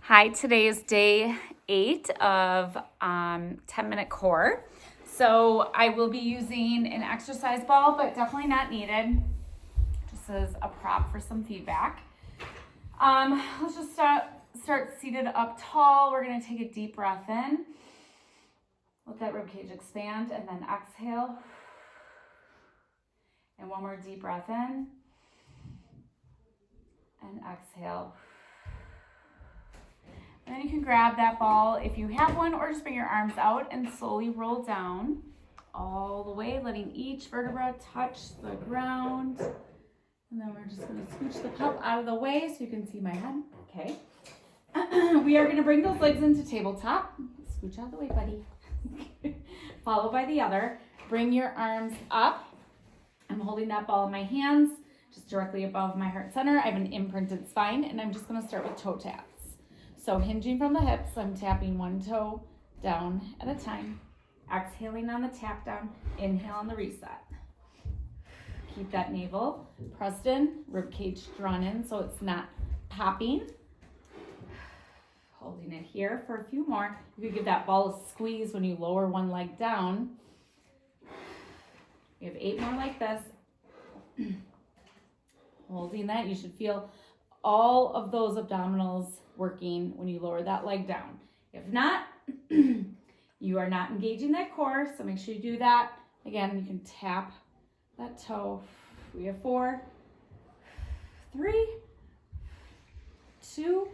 Hi, today is day 8 of 10-minute core. So I will be using an exercise ball, but definitely not needed. Just as a prop for some feedback. Let's just start seated up tall. We're going to take a deep breath in. Let that ribcage expand and then exhale. And one more deep breath in. And exhale. And then you can grab that ball if you have one, or just bring your arms out and slowly roll down all the way, letting each vertebra touch the ground. And then we're just going to scooch the pup out of the way so you can see my head. Okay. We are going to bring those legs into tabletop. Scooch out of the way, buddy. Followed by the other. Bring your arms up. I'm holding that ball in my hands, just directly above my heart center. I have an imprinted spine, and I'm just going to start with toe taps. So hinging from the hips, I'm tapping one toe down at a time. Exhaling on the tap down, inhale on the reset. Keep that navel pressed in, rib cage drawn in so it's not popping. Holding it here for a few more. You could give that ball a squeeze when you lower one leg down. We have 8 more like this. Holding that, you should feel all of those abdominals working when you lower that leg down. If not, you are not engaging that core, so make sure you do that. Again, you can tap that toe. We have 4, 3, 2,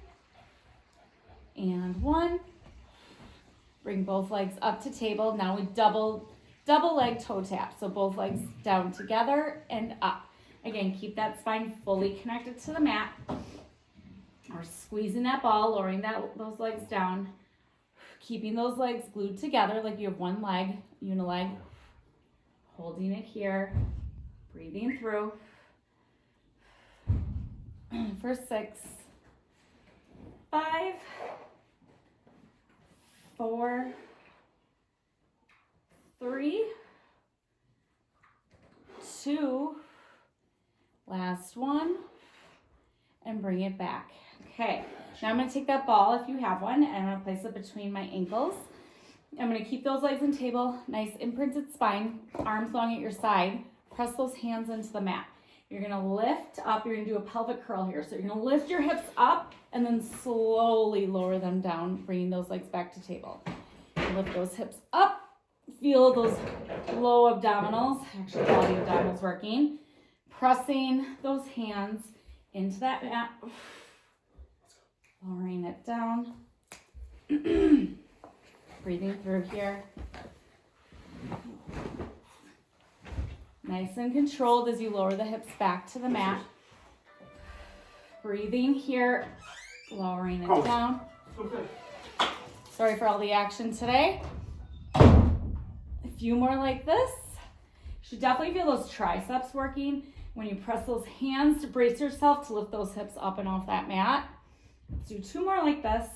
and 1. Bring both legs up to table. Now we double leg toe tap, so both legs down together and up. Again, keep that spine fully connected to the mat. We're squeezing that ball, lowering those legs down, keeping those legs glued together like you have one leg, unileg. Holding it here, breathing through. For 6, 5, 4, 3, 2, last one, and bring it back. Okay, now I'm going to take that ball, if you have one, and I'm going to place it between my ankles. I'm going to keep those legs on table, nice imprinted spine, arms long at your side. Press those hands into the mat. You're going to lift up. You're going to do a pelvic curl here. So you're going to lift your hips up and then slowly lower them down, bringing those legs back to table. Lift those hips up. Feel those low abdominals, actually body abdominals working. Pressing those hands into that mat. Lowering it down. Breathing through here. Nice and controlled as you lower the hips back to the mat. Breathing here. Lowering it down. Sorry for all the action today. A few more like this. You should definitely feel those triceps working when you press those hands to brace yourself to lift those hips up and off that mat. Let's do 2 more like this.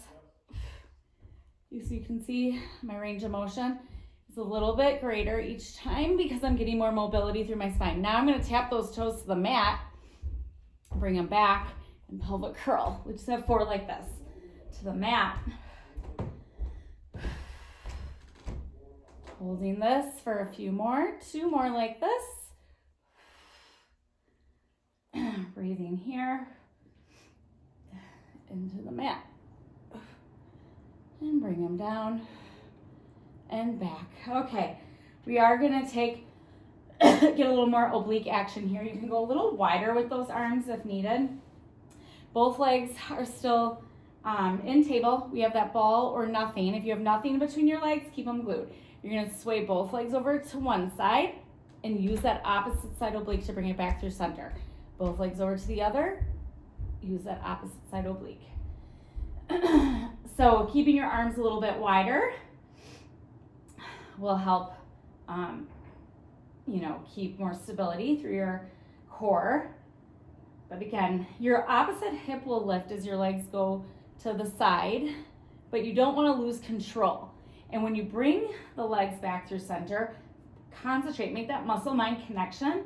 So you can see my range of motion is a little bit greater each time because I'm getting more mobility through my spine. Now I'm going to tap those toes to the mat, bring them back, and pelvic curl. We just have 4 like this. To the mat. Holding this for a few more. 2 more like this. Breathing here. Into the mat. And bring them down and back. Okay, we are going to get a little more oblique action here. You can go a little wider with those arms if needed. Both legs are still in table. We have that ball or nothing. If you have nothing between your legs, keep them glued. You're going to sway both legs over to one side and use that opposite side oblique to bring it back through center. Both legs over to the other. Use that opposite side oblique. So keeping your arms a little bit wider will help, keep more stability through your core. But again, your opposite hip will lift as your legs go to the side, but you don't want to lose control. And when you bring the legs back through center, concentrate, make that muscle-mind connection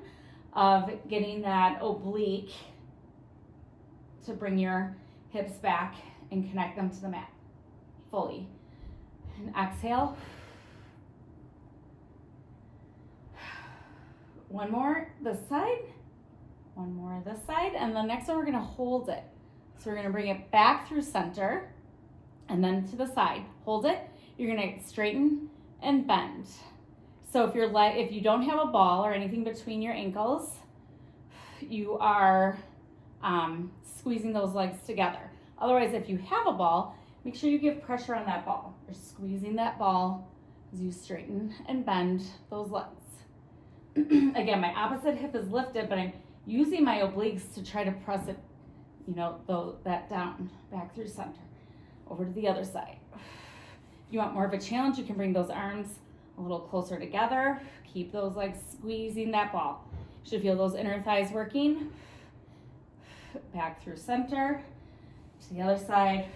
of getting that oblique to bring your hips back and connect them to the mat fully. And exhale. One more this side, one more this side, and the next one we're gonna hold it. So we're gonna bring it back through center and then to the side. Hold it. You're gonna straighten and bend. So if you don't have a ball or anything between your ankles, you are squeezing those legs together. Otherwise, if you have a ball, make sure you give pressure on that ball. You're squeezing that ball as you straighten and bend those legs. Again, my opposite hip is lifted, but I'm using my obliques to try to press it, that down, back through center, over to the other side. If you want more of a challenge, you can bring those arms a little closer together. Keep those legs squeezing that ball. You should feel those inner thighs working. Back through center, to the other side.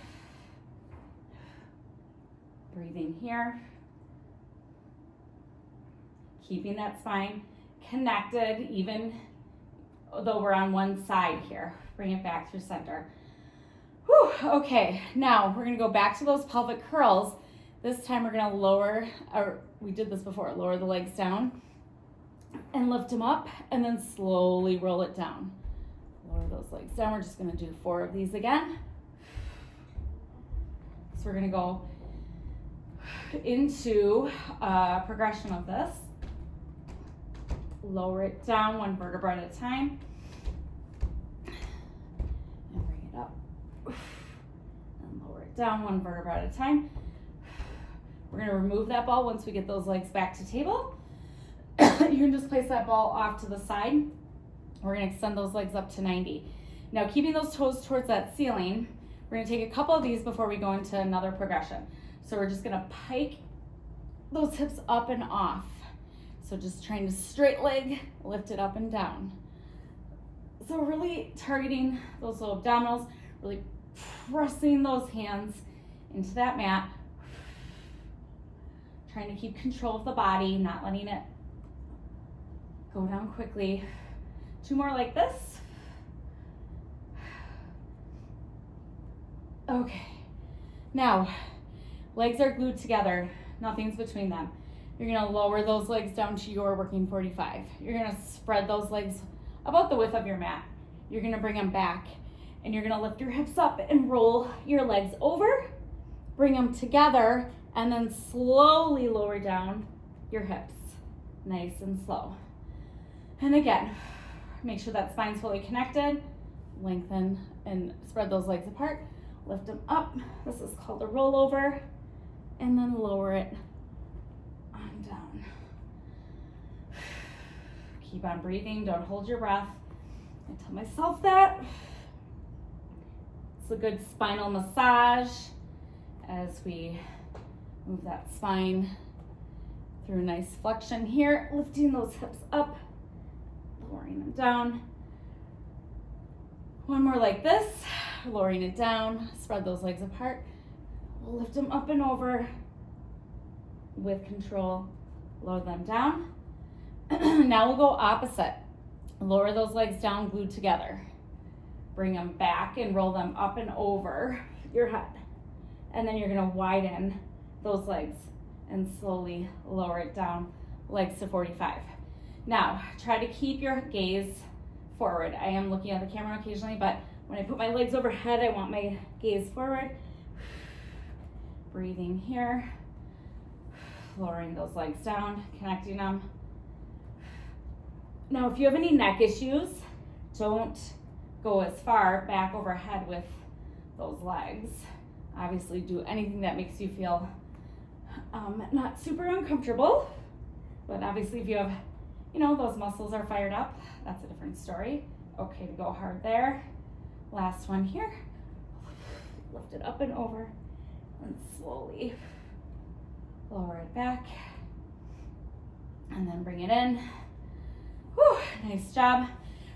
Breathing here. Keeping that spine connected, even though we're on one side here. Bring it back through center. Whew, okay, now we're gonna go back to those pelvic curls. This time we're gonna we did this before, lower the legs down and lift them up and then slowly roll it down. Lower those legs down. We're just gonna do 4 of these again. So we're gonna go into a progression of this. Lower it down 1 vertebra at a time. And bring it up. And lower it down 1 vertebra at a time. We're gonna remove that ball once we get those legs back to table. You can just place that ball off to the side. We're gonna extend those legs up to 90. Now keeping those toes towards that ceiling, we're gonna take a couple of these before we go into another progression. So we're just gonna pike those hips up and off. So just trying to straight leg, lift it up and down. So really targeting those low abdominals, really pressing those hands into that mat. Trying to keep control of the body, not letting it go down quickly. 2 more like this. Okay, now legs are glued together, nothing's between them. You're gonna lower those legs down to your working 45. You're gonna spread those legs about the width of your mat. You're gonna bring them back and you're gonna lift your hips up and roll your legs over, bring them together, and then slowly lower down your hips, nice and slow. And again, make sure that spine's fully connected, lengthen and spread those legs apart, lift them up. This is called a rollover, and then lower it on down. Keep on breathing, don't hold your breath. I tell myself that. It's a good spinal massage as we move that spine through a nice flexion here, lifting those hips up, lowering them down. 1 more like this, lowering it down, spread those legs apart. We'll lift them up and over with control, lower them down. Now we'll go opposite. Lower those legs down, glued together. Bring them back and roll them up and over your head. And then you're gonna widen those legs and slowly lower it down, legs to 45. Now, try to keep your gaze forward. I am looking at the camera occasionally, but when I put my legs overhead, I want my gaze forward. Breathing here, lowering those legs down, connecting them. Now, if you have any neck issues, don't go as far back overhead with those legs. Obviously, do anything that makes you feel not super uncomfortable, but obviously if you have, those muscles are fired up, that's a different story. Okay to go hard there. Last one here. Lift it up and over and slowly lower it back and then bring it in. Whew, nice job.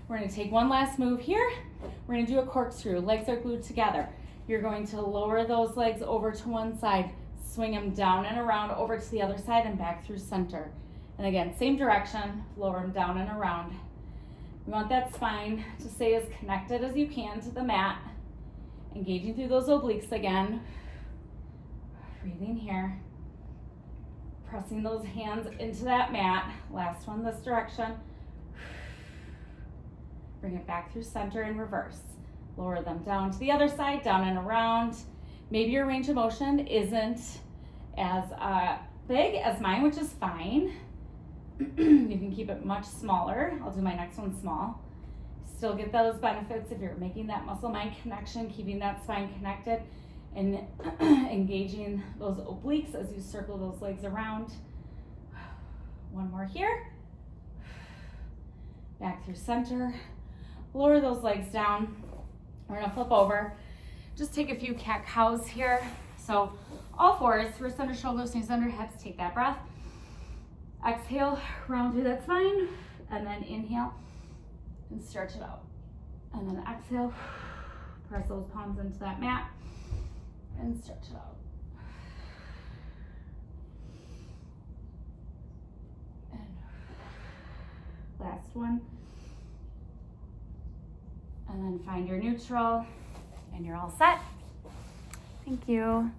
We're gonna take one last move here. We're gonna do a corkscrew. Legs are glued together. You're going to lower those legs over to one side, swing them down and around over to the other side and back through center. And again, same direction, lower them down and around. We want that spine to stay as connected as you can to the mat. Engaging through those obliques again. Breathing here. Pressing those hands into that mat. Last one this direction. Bring it back through center and reverse. Lower them down to the other side, down and around. Maybe your range of motion isn't as big as mine, which is fine. You can keep it much smaller. I'll do my next one small. Still get those benefits if you're making that muscle-mind connection, keeping that spine connected, and engaging those obliques as you circle those legs around. One more here. Back through center. Lower those legs down. We're gonna flip over. Just take a few cat-cows here. So all fours, wrists under shoulders, knees under hips. Take that breath. Exhale, round through that spine, and then inhale and stretch it out. And then exhale, press those palms into that mat and stretch it out. And last one. And then find your neutral, and you're all set. Thank you.